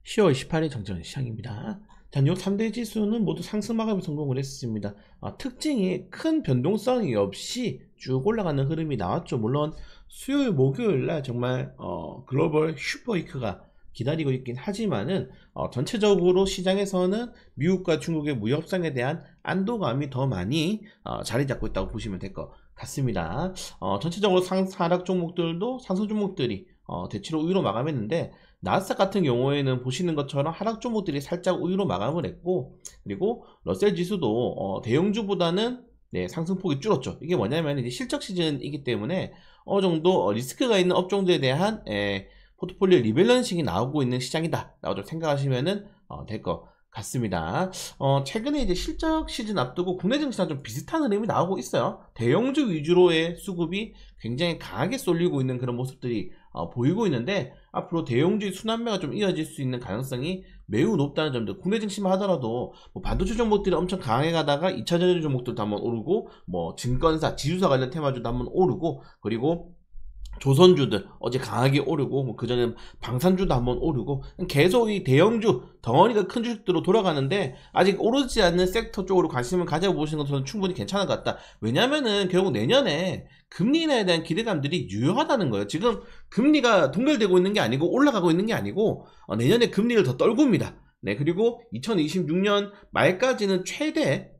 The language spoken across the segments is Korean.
10월 28일 정전 시장입니다. 단역 3대 지수는 모두 상승 마감에 성공을 했습니다. 특징이 큰 변동성이 없이 쭉 올라가는 흐름이 나왔죠. 물론 수요일 목요일날 정말 글로벌 슈퍼위크가 기다리고 있긴 하지만은 전체적으로 시장에서는 미국과 중국의 무역 협상에 대한 안도감이 더 많이 자리 잡고 있다고 보시면 될 것 같습니다. 전체적으로 하락 종목들도 상승 종목들이 대체로 우위로 마감했는데, 나스닥 같은 경우에는 보시는 것처럼 하락 종목들이 살짝 우위로 마감을 했고, 그리고 러셀 지수도 대형주보다는 상승폭이 줄었죠. 이게 뭐냐면 이제 실적 시즌이기 때문에 어느 정도 리스크가 있는 업종들에 대한 포트폴리오 리밸런싱이 나오고 있는 시장이다 라고 좀 생각하시면 될 것 같습니다. 최근에 이제 실적 시즌 앞두고 국내 증시랑 좀 비슷한 흐름이 나오고 있어요. 대형주 위주로의 수급이 굉장히 강하게 쏠리고 있는 그런 모습들이 보이고 있는데, 앞으로 대형주의 순환매가 좀 이어질 수 있는 가능성이 매우 높다는 점들. 국내 증시만 하더라도 뭐 반도체 종목들이 엄청 강하게 가다가 2차전지 종목들도 한번 오르고, 뭐 증권사, 지주사 관련 테마주도 한번 오르고, 그리고 조선주들 어제 강하게 오르고, 뭐 그전에 방산주도 한번 오르고, 계속 이 대형주 덩어리가 큰 주식들로 돌아가는데, 아직 오르지 않는 섹터 쪽으로 관심을 가져보시는 것은 충분히 괜찮은 것 같다. 왜냐면은 결국 내년에 금리 인하에 대한 기대감들이 유효하다는 거예요. 지금 금리가 동결되고 있는 게 아니고 올라가고 있는 게 아니고 내년에 금리를 더 떨굽니다. 그리고 2026년 말까지는 최대,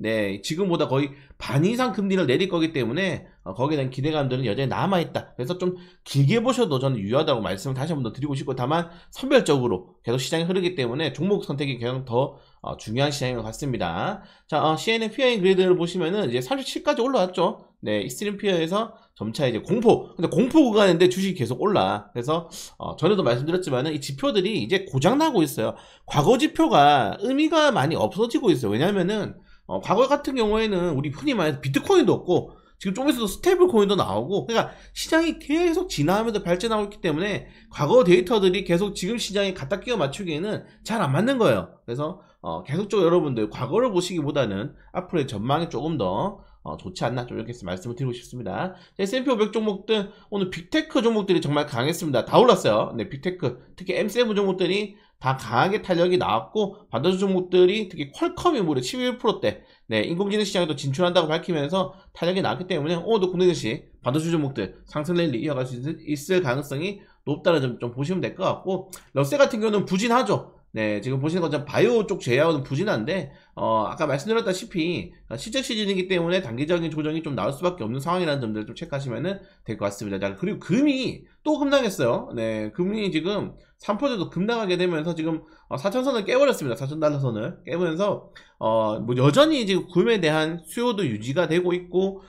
지금보다 거의 반 이상 금리를 내릴 거기 때문에 거기에 대한 기대감들은 여전히 남아있다. 그래서 좀 길게 보셔도 저는 유효하다고 말씀을 다시 한 번 더 드리고 싶고, 다만 선별적으로 계속 시장이 흐르기 때문에 종목 선택이 계속 더 중요한 시장인 것 같습니다. 자, CNN 피어잉 그레이드를 보시면은 이제 37까지 올라왔죠. 익스트림 피어에서 점차 이제 근데 공포 구간인데 주식이 계속 올라. 그래서 전에도 말씀드렸지만은 이 지표들이 이제 고장나고 있어요. 과거 지표가 의미가 많이 없어지고 있어요. 왜냐면은 과거 같은 경우에는 우리 흔히 말해서 비트코인도 없고, 지금 좀 있어도 스테이블 코인도 나오고, 그러니까 시장이 계속 진화하면서 발전하고 있기 때문에 과거 데이터들이 계속 지금 시장에 갖다 끼워 맞추기에는 잘 안 맞는 거예요. 그래서 계속적으로 여러분들 과거를 보시기보다는 앞으로의 전망이 조금 더 좋지 않나, 좀 이렇게 말씀을 드리고 싶습니다. S&P 500 종목들, 오늘 빅테크 종목들이 정말 강했습니다. 다 올랐어요. 빅테크, 특히 M7 종목들이 다 강하게 탄력이 나왔고, 반도체 종목들이 특히 퀄컴이 무려 11%대 인공지능 시장에도 진출한다고 밝히면서 탄력이 나왔기 때문에 오늘도 국내 증시 반도체 종목들 상승 랠리 이어갈 수 있을 가능성이 높다는 점 좀 보시면 될 것 같고, 러셀 같은 경우는 부진하죠. 지금 보시는 것처럼 바이오 쪽 제약은 부진한데, 아까 말씀드렸다시피 실적 시즌이기 때문에 단기적인 조정이 좀 나올 수밖에 없는 상황이라는 점들을 좀 체크하시면 될 것 같습니다. 자, 그리고 금이 또 급락했어요. 금이 지금 3% 급락하게 되면서 지금 4천선을 깨버렸습니다. 4,000달러 선을 깨면서 뭐 여전히 지금 구매에 대한 수요도 유지가 되고 있고,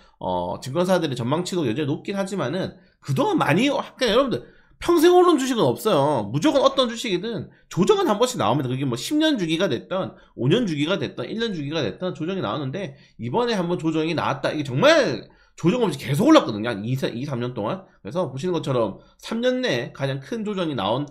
증권사들의 전망치도 여전히 높긴 하지만은 그동안 많이, 그러니까 여러분들 평생 오른 주식은 없어요. 무조건 어떤 주식이든 조정은 한 번씩 나옵니다. 그게 뭐 10년 주기가 됐던 5년 주기가 됐던 1년 주기가 됐던 조정이 나오는데, 이번에 한번 조정이 나왔다. 이게 정말 조정 없이 계속 올랐거든요. 한 3년 동안. 그래서 보시는 것처럼 3년 내에 가장 큰 조정이 나온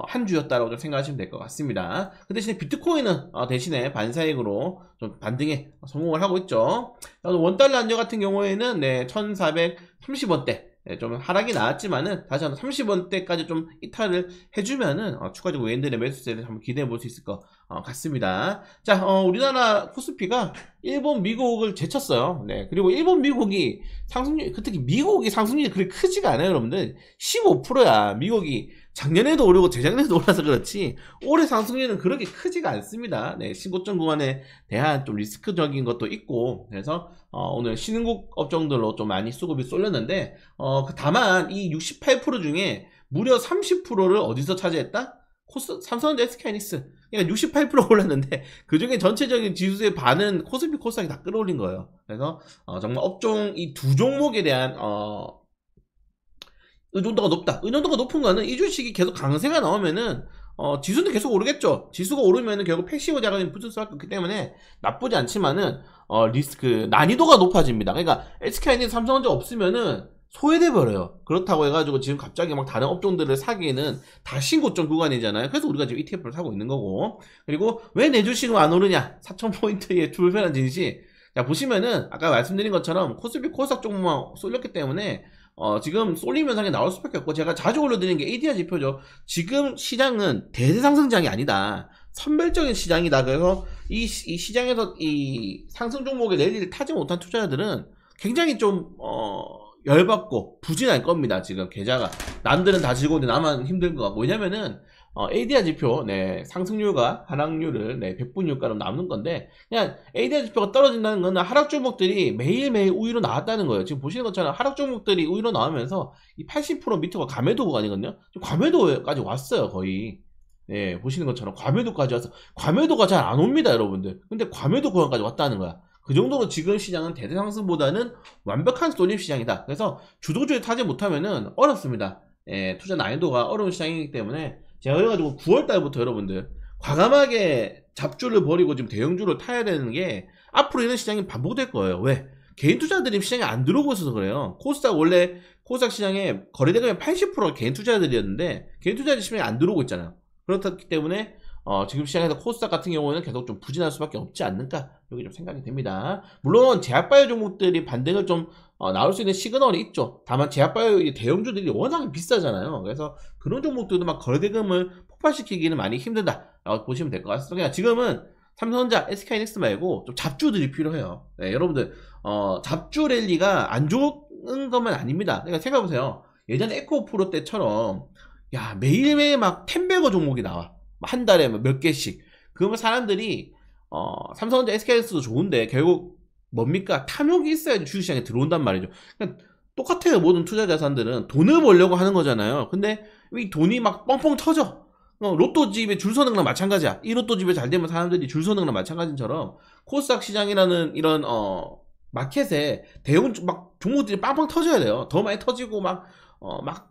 한 주였다라고 좀 생각하시면 될 것 같습니다. 그 대신에 비트코인은 대신에 반사익으로 좀 반등에 성공을 하고 있죠. 원달러 한정 같은 경우에는 1430원대 좀 하락이 나왔지만은 다시 한번 30원대까지 좀 이탈을 해주면은 추가적으로 외인들의 매수세를 한번 기대해 볼 수 있을 것 같습니다. 자, 우리나라 코스피가 일본, 미국을 제쳤어요. 그리고 일본, 미국이 상승률, 특히 미국이 상승률이 그렇게 크지가 않아요, 여러분들. 15%야. 미국이 작년에도 오르고 재작년에도 올라서 그렇지 올해 상승률은 그렇게 크지가 않습니다. 신고점 구간에 대한 좀 리스크적인 것도 있고, 그래서 오늘 신흥국 업종들로 좀 많이 수급이 쏠렸는데, 다만 이 68% 중에 무려 30%를 어디서 차지했다? 삼성전자, SK하이닉스. 그러니까 68% 올랐는데 그 중에 전체적인 지수의 반은 코스피, 코스닥이 다 끌어올린 거예요. 그래서 정말 업종 이 두 종목에 대한 의존도가 높다. 의존도가 높은 거는 이 주식이 계속 강세가 나오면은 지수는 계속 오르겠죠. 지수가 오르면은 결국 패시브 자금이 붙을 수밖에 없기 때문에 나쁘지 않지만은 리스크 난이도가 높아집니다. 그러니까 SK하이닉스, 삼성전자 없으면은 소외돼 버려요. 그렇다고 해가지고 지금 갑자기 막 다른 업종들을 사기에는 다 신고점 구간이잖아요. 그래서 우리가 지금 ETF를 사고 있는 거고. 그리고 왜 내 주식은 안 오르냐? 4,000포인트의 불편한 진실. 자, 보시면은 아까 말씀드린 것처럼 코스피, 코스닥 쪽만 쏠렸기 때문에 지금 쏠림 현상이 나올 수밖에 없고, 제가 자주 올려드리는 게 ADR 지표죠. 지금 시장은 대세상승장이 아니다, 선별적인 시장이다. 그래서 이 시장에서 이 상승 종목의 랠리를 타지 못한 투자자들은 굉장히 좀 열받고 부진할 겁니다. 지금 계좌가 남들은 다 즐거운데 나만 힘든 것 같고. 왜냐면은 ADR 지표, 네, 상승률과 하락률을, 네, 백분율가로 나누는 건데, 그냥 ADR 지표가 떨어진다는 거는 하락 종목들이 매일매일 우위로 나왔다는 거예요. 지금 보시는 것처럼 하락 종목들이 우위로 나오면서 이 80% 밑에가 과매도 구간이거든요. 지금 과매도까지 왔어요, 거의. 네, 보시는 것처럼 과매도까지 와서, 과매도가 잘 안 옵니다, 여러분들. 근데 과매도 구간까지 왔다는 거야. 그 정도로 지금 시장은 대대상승보다는 완벽한 쏠림 시장이다. 그래서 주도주에 타지 못하면은 어렵습니다. 예, 투자 난이도가 어려운 시장이기 때문에 제가 그래가지고 9월달부터 여러분들 과감하게 잡주를 버리고 지금 대형주를 타야 되는 게, 앞으로 이런 시장이 반복될 거예요. 왜? 개인 투자들이 시장에 안 들어오고 있어서 그래요. 코스닥, 원래 코스닥 시장에 거래대금의 80%가 개인 투자들이었는데 개인 투자들이 시장에 안 들어오고 있잖아요. 그렇기 때문에 지금 시장에서 코스닥 같은 경우는 계속 좀 부진할 수밖에 없지 않을까, 여기 좀 생각이 됩니다. 물론 제약바이오 종목들이 반등을 좀 나올 수 있는 시그널이 있죠. 다만 제약바이오 대형주들이 워낙 비싸잖아요. 그래서 그런 종목들도 막 거래대금을 폭발시키기는 많이 힘들다라고 보시면 될 것 같습니다. 그냥 지금은 삼성전자, SK하이닉스 말고 좀 잡주들이 필요해요. 네, 여러분들 잡주 랠리가 안 좋은 것만 아닙니다. 그러니까 생각해보세요. 예전에 에코프로 때처럼 야, 매일매일 막 텐베거 종목이 나와. 한 달에 몇 개씩. 그러면 사람들이 삼성전자, SK하이닉스도 좋은데 결국 뭡니까? 탐욕이 있어야지 주식시장에 들어온단 말이죠. 그러니까 똑같아요. 모든 투자 자산들은 돈을 벌려고 하는 거잖아요. 근데 이 돈이 막 뻥뻥 터져. 로또집에 줄 서는 거랑 마찬가지야. 이 로또집에 잘 되면 사람들이 줄 서는 거랑 마찬가지처럼 코스닥 시장이라는 이런 마켓에 대형 막 종목들이 빵빵 터져야 돼요. 더 많이 터지고 막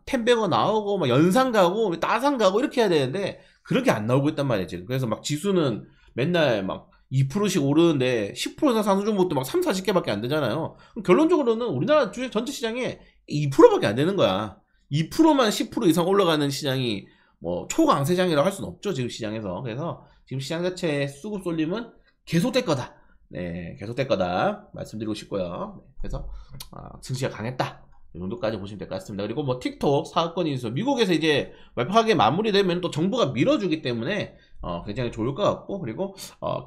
텐베거 나오고 막 연상 가고 따상 가고 이렇게 해야 되는데 그렇게 안 나오고 있단 말이에요 지금. 그래서 막 지수는 맨날 막 2%씩 오르는데 10% 이상 상승 종목도 막 3, 40개밖에 안 되잖아요. 그럼 결론적으로는 우리나라 주식 전체 시장에 2%밖에 안 되는 거야. 2%만 10% 이상 올라가는 시장이 뭐 초강세장이라고 할 수는 없죠 지금 시장에서. 그래서 지금 시장 자체의 수급 쏠림은 계속될 거다. 네, 계속될 거다 말씀드리고 싶고요. 네, 그래서 증시가 강했다, 이 정도까지 보시면 될 것 같습니다. 그리고 뭐 틱톡 사건 인수, 미국에서 이제 완벽하게 마무리되면 또 정부가 밀어주기 때문에 굉장히 좋을 것 같고, 그리고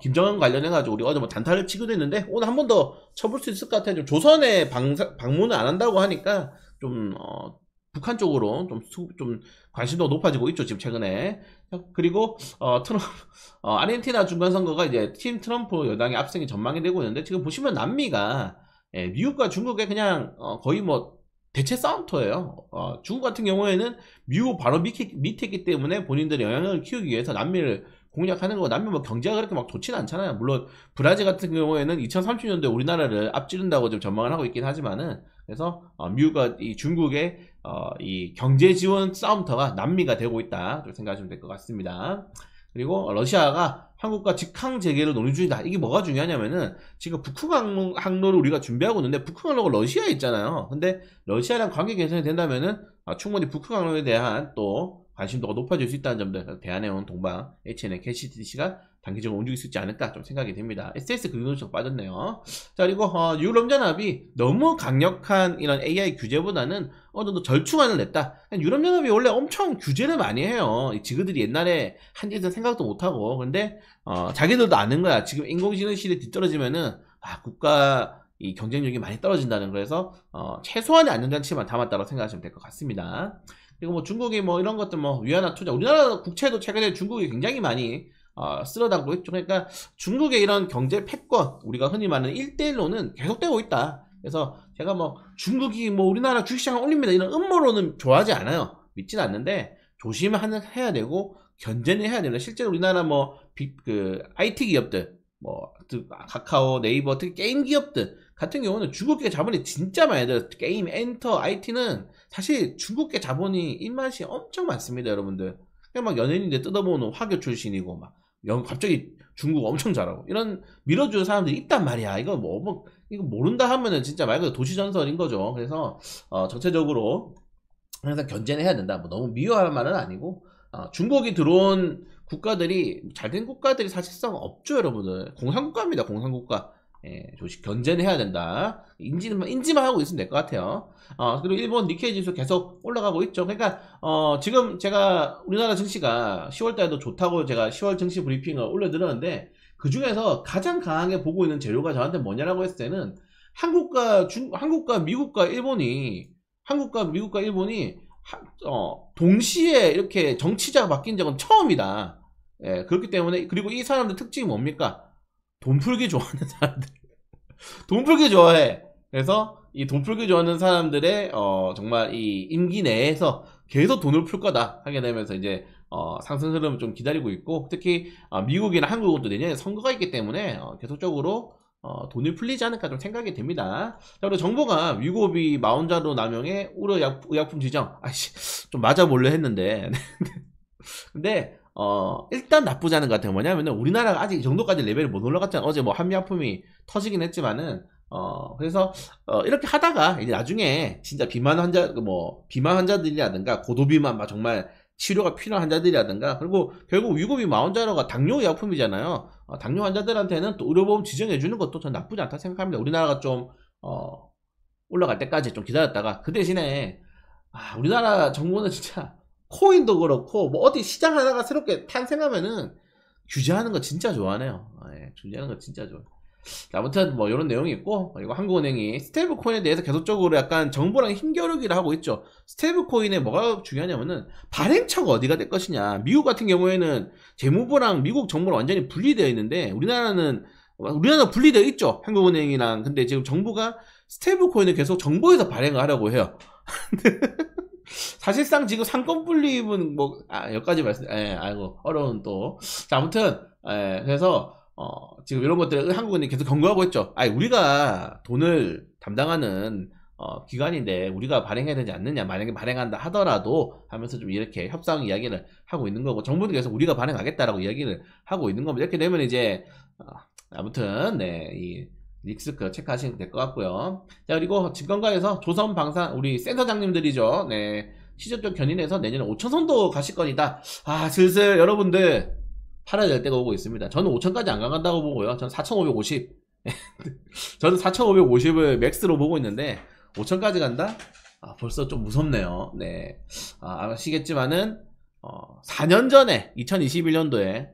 김정은 관련해가지고 우리 어제 뭐 단타를 치기도 했는데 오늘 한 번 더 쳐볼 수 있을 것 같아요. 좀 조선에 방문을 안 한다고 하니까 좀 북한 쪽으로 좀 관심도가 높아지고 있죠 지금 최근에. 그리고 아르헨티나 중간선거가 이제 팀 트럼프 여당의 압승이 전망이 되고 있는데, 지금 보시면 남미가 미국과 중국의 그냥 거의 뭐 대체 싸움터예요. 중국 같은 경우에는 미국 바로 밑에 있기 때문에 본인들의 영향력을 키우기 위해서 남미를 공략하는 거고, 남미 뭐 경제가 그렇게 막 좋지는 않잖아요. 물론 브라질 같은 경우에는 2030년도에 우리나라를 앞지른다고 좀 전망을 하고 있긴 하지만은, 그래서 미국과 이 중국의 이 경제 지원 싸움터가 남미가 되고 있다, 좀 생각하시면 될 것 같습니다. 그리고 러시아가 한국과 직항 재개를 논의 중이다. 이게 뭐가 중요하냐면은 지금 북한 항로를 우리가 준비하고 있는데 북한 항로가 러시아에 있잖아요. 근데 러시아랑 관계 개선이 된다면은 충분히 북한 항로에 대한 또 관심도가 높아질 수 있다는 점들, 대한해운, 동방, HNN, KCTC가 단기적으로 움직일 수 있지 않을까 좀 생각이 됩니다. SS 금융노조 빠졌네요. 자, 그리고 유럽연합이 너무 강력한 이런 AI 규제보다는 어느 정도 절충안을 냈다. 유럽연합이 원래 엄청 규제를 많이 해요. 지그들이 옛날에 한 짓은 생각도 못하고. 근데 자기들도 아는 거야. 지금 인공지능 시대에 뒤떨어지면은 국가 이 경쟁력이 많이 떨어진다는. 그래서 최소한의 안전장치만 담았다고 생각하시면 될 것 같습니다. 그리고 뭐 중국이 뭐 이런 것들 뭐 위안화 투자, 우리나라 국채도 최근에 중국이 굉장히 많이 쓸어담고 있죠. 그러니까 중국의 이런 경제 패권, 우리가 흔히 말하는 1대1로는 계속되고 있다. 그래서 제가 뭐 중국이 뭐 우리나라 주식시장을 올립니다, 이런 음모론은 좋아하지 않아요. 믿지는 않는데 조심해야 되고 견제는 해야 됩니다. 실제로 우리나라 뭐 IT 기업들, 뭐 카카오, 네이버, 특히 게임 기업들 같은 경우는 중국계 자본이 진짜 많이 들어요. 게임, 엔터, IT는 사실 중국계 자본이 입맛이 엄청 많습니다, 여러분들. 그냥 막 연예인인데 뜯어보는 화교 출신이고 막 갑자기 중국 엄청 잘하고 이런 밀어주는 사람들이 있단 말이야. 이거 이거 모른다 하면은 진짜 말 그대로 도시전설인 거죠. 그래서 전체적으로 항상 견제는 해야 된다. 뭐 너무 미워하는 말은 아니고, 중국이 들어온 국가들이, 잘된 국가들이 사실상 없죠, 여러분들. 공산국가입니다, 공산국가. 예, 조식 견제는 해야 된다. 인지만 하고 있으면 될 것 같아요. 그리고 일본 니케이 지수 계속 올라가고 있죠. 그러니까 지금 제가 우리나라 증시가 10월 달에도 좋다고 제가 10월 증시 브리핑을 올려드렸는데, 그 중에서 가장 강하게 보고 있는 재료가 저한테 뭐냐라고 했을 때는 한국과 미국과 일본이 동시에 이렇게 정치자가 바뀐 적은 처음이다. 예, 그렇기 때문에. 그리고 이 사람들 특징이 뭡니까? 돈 풀기 좋아하는 사람들. 돈 풀기 좋아해. 그래서 이 돈 풀기 좋아하는 사람들의 정말 이 임기 내에서 계속 돈을 풀 거다 하게 되면서 이제 상승 흐름을 좀 기다리고 있고, 특히 미국이나 한국은 또 내년에 선거가 있기 때문에 계속적으로 돈이 풀리지 않을까 좀 생각이 됩니다. 자, 그리고 정부가 위고비 마운자로 남용의 의약품 지정, 좀 맞아 몰래 했는데 근데 일단 나쁘지 않은 것 같아요. 뭐냐면은 우리나라가 아직 이 정도까지 레벨이 못 올라갔잖아. 어제 뭐 한미약품이 터지긴 했지만은 그래서 이렇게 하다가 이제 나중에 진짜 비만 환자들이라든가 고도비만 막 정말 치료가 필요한 환자들이라든가, 그리고 결국 위고비 마운자로가 당뇨 의약품이잖아요. 당뇨 환자들한테는 또 의료보험 지정해 주는 것도 전 나쁘지 않다 생각합니다. 우리나라가 좀 올라갈 때까지 좀 기다렸다가, 그 대신에 우리나라 정부는 진짜 코인도 그렇고 뭐 어디 시장 하나가 새롭게 탄생하면은 규제하는 거 진짜 좋아하네요. 예, 규제하는 거 진짜 좋아. 아무튼 뭐 이런 내용이 있고, 그리고 한국은행이 스테이블 코인에 대해서 계속적으로 약간 정부랑 힘겨루기를 하고 있죠. 스테이블 코인에 뭐가 중요하냐면은 발행처가 어디가 될 것이냐. 미국 같은 경우에는 재무부랑 미국 정부랑 완전히 분리되어 있는데, 우리나라는 분리되어 있죠, 한국은행이랑. 근데 지금 정부가 스테이블 코인을 계속 정부에서 발행을 하려고 해요. 사실상 지금 상권 분립은 여기까지 아이고 어려운 또. 자, 아무튼 그래서 지금 이런 것들을 한국은행이 계속 경고하고 있죠. 우리가 돈을 담당하는 기관인데 우리가 발행해야 되지 않느냐, 만약에 발행한다 하더라도 하면서 좀 이렇게 협상 이야기를 하고 있는 거고, 정부는 계속 우리가 발행하겠다라고 이야기를 하고 있는 겁니다. 이렇게 되면 이제 아무튼 이 릭스크 체크하시면 될 것 같고요. 자, 그리고 증권가에서 조선방산 우리 센터장님들이죠. 네, 시접적 견인해서 내년에 5천선도 가실 거니다. 슬슬 여러분들 팔아야 될 때가 오고 있습니다. 저는 5천까지 안 간다고 보고요. 저는 4,550. 저는 4,550을 맥스로 보고 있는데 5천까지 간다? 벌써 좀 무섭네요. 네, 아시겠지만은 4년 전에 2021년도에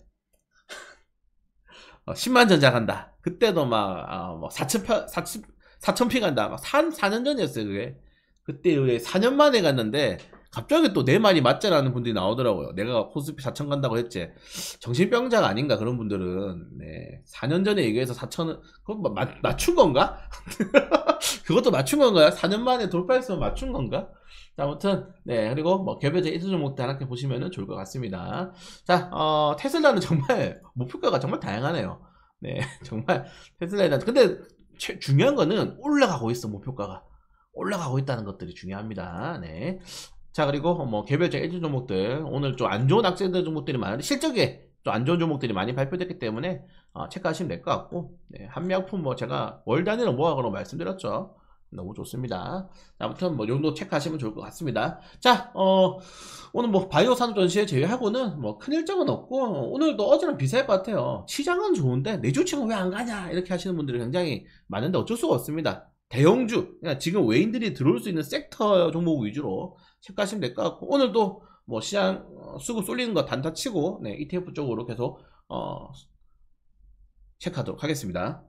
10만 전자 간다. 그때도 막 4,000피 간다. 막 4년 전이었어요, 그게. 그때 왜 4년 만에 갔는데 갑자기 또 내 말이 맞자라는 분들이 나오더라고요. 내가 코스피 4천 간다고 했지. 정신병자가 아닌가, 그런 분들은. 네, 4년 전에 얘기해서 4천은 그건 맞춘 건가? 그것도 맞춘 건가요? 4년 만에 돌파했으면 맞춘 건가? 자, 아무튼 네, 그리고 뭐 개별적 일수 종목들 하나 보시면은 좋을 것 같습니다. 자, 테슬라는 정말 목표가가 정말 다양하네요. 네, 정말 테슬라는. 근데 중요한 거는 올라가고 있어. 목표가가 올라가고 있다는 것들이 중요합니다. 네. 자, 그리고 뭐 개별적 일주 종목들 오늘 좀 안 좋은 악재들 종목들이 많은데 실적에 좀 안 좋은 종목들이 많이 발표됐기 때문에 체크하시면 될 것 같고, 네, 한미약품 뭐 제가 월 단위로 모아가로 말씀드렸죠. 너무 좋습니다. 아무튼 뭐 이 정도 체크하시면 좋을 것 같습니다. 자, 오늘 뭐 바이오 산업 전시회 제외하고는 뭐 큰 일정은 없고, 오늘도 어제랑 비슷할 것 같아요. 시장은 좋은데 내주층은 왜 안 가냐 이렇게 하시는 분들이 굉장히 많은데 어쩔 수가 없습니다. 대형주, 그러니까 지금 외인들이 들어올 수 있는 섹터 종목 위주로 체크하시면 될 것 같고, 오늘도 뭐 시장 수급 쏠리는 거 단타 치고, 네, ETF 쪽으로 계속 체크하도록 하겠습니다.